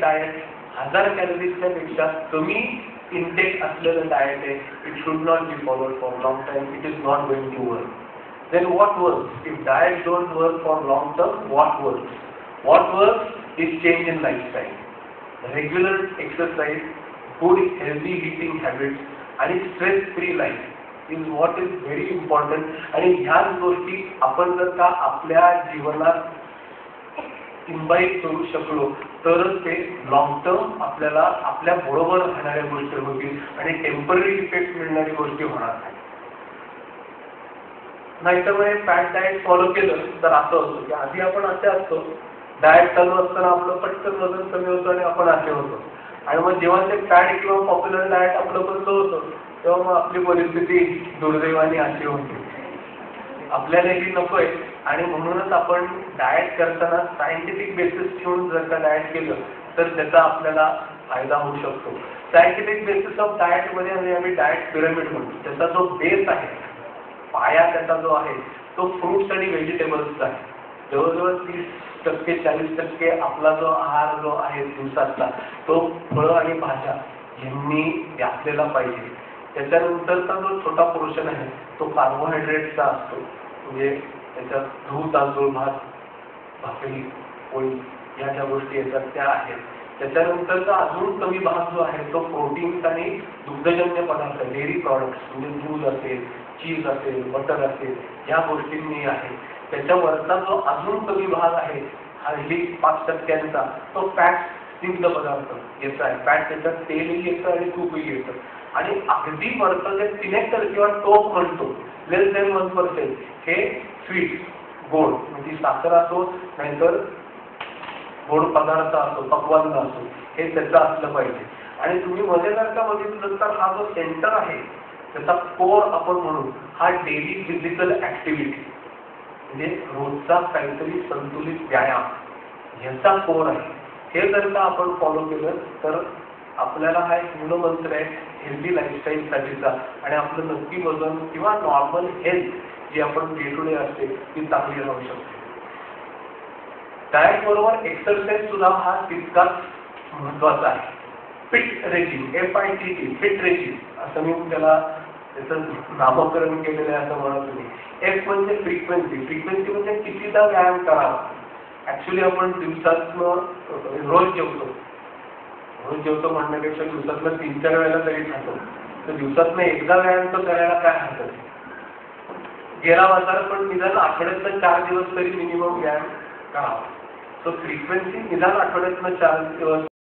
Diet 1000 कॅलरीजच्या पेक्षा कमी intake असलेलं डाएट आहे. It should not be followed for long time. It is not going to work. Then what works? If diet don't work for long term, what works? What works is change in lifestyle. Regular exercise, good healthy eating habits, and stress-free life is what is very important. आणि ह्याच गोष्टी आपण जर का आपल्या जीवनात imbibe करू शकलो तरच ते लॉंग टर्म आपल्याला आपल्या बरोबर राहणाऱ्या गोष्टी होतील आणि टेम्पररी इफेक्ट मिळणारी गोष्टी होणार नाही. नाहीतर मग फॅट डाएट फॉलो केलं तर असं होतं की आधी आपण असे असतो, डाएट चालू असताना आपलं पटकन वजन कमी होतं आणि आपण असे होतो. आणि मग जेव्हा ते फॅट किंवा पॉप्युलर डाएट आपलं बंद होतं तेव्हा मग आपली परिस्थिती दुर्दैवाने अशी होती. आपल्याला ही नकोय आणि म्हणूनच आपण डाएट करताना सायंटिफिक बेसिस ठेवून जर का डाएट केलं तर त्याचा आपल्याला फायदा होऊ शकतो. सायंटिफिक बेसिस ऑफ डाएट मध्ये आम्ही डाएट पिरामिड म्हणतो. त्याचा जो बेस आहे, पाया त्याचा जो आहे तो फ्रुट्स आणि व्हेजिटेबल्सचा आहे. जवळजवळ 30% 40% आपला जो आहार जो आहे दिवसातला तो फळं आणि भाज्या यांनी व्यापलेला पाहिजे. त्याच्यानंतरचा जो छोटा पोर्शन आहे तो कार्बोहायड्रेटचा असतो. म्हणजे त्याच्यात गहू, तांदूळ, भात, भाकरी, पोळी या ज्या गोष्टी येतात त्या आहेत. त्याच्यानंतरचा अजून कमी भाग जो आहे तो प्रोटीन्स आणि दुग्धजन्य पदार्थ, डेअरी प्रॉडक्ट्स म्हणजे दूध असेल, चीज असेल, बटर असेल या गोष्टींनी आहे. त्याच्यावरचा जो अजून कमी भाग आहे हार्डली 5% तो फॅट स्निग्ध पदार्थ याचा आहे. फॅट त्याच्यात तेलही येतं आणि तूपही येतं. आणि अगदी वरचं जे सिनेक्टर किंवा टोप म्हणतो लेस दॅन 1% हे स्वीट, गोड म्हणजे साखर असो नाहीतर गोड पदार्थ असो, पक्वान्न असो हे त्याचं असलं पाहिजे. आणि तुम्ही मध्ये जर का बघितलं तर हा जो सेंटर आहे त्याचा कोर आपण म्हणू हा डेली फिजिकल ऍक्टिव्हिटी म्हणजे रोजचा काहीतरी संतुलित व्यायाम याचा कोर आहे. हे जर का आपण फॉलो केलं तर आपल्याला हा एक मूलमंत्र आहे हेल्दी लाईफस्टाईल साठीचा आणि आपलं नक्की वजन किंवा नॉर्मल हेल्थ जी आपण डे टू डे असते ती चांगली राहू शकते. डाएट बरोबर एक्सरसाइज सुद्धा हा तितकाच महत्वाचा आहे. Fit regime, FIT, fit regime असं मी त्याला त्याचं नामकरण केलेलं आहे असं म्हणत नाही. F म्हणजे फ्रिक्वेन्सी. फ्रिक्वेन्सी म्हणजे कितीदा व्यायाम करावा. ऍक्च्युली आपण दिवसातनं रोज जेवतो म्हणण्यापेक्षा दिवसातनं 3-4 वेळेला तरी खातो. तर दिवसातनं एकदा व्यायाम तर करायला काय हरकत आहे. गेला बाजार पण निदान आठवड्यातनं 4 दिवस तरी मिनिमम व्यायाम करावा. सो फ्रिक्वेन्सी निदान आठवड्यातनं 4 दिवस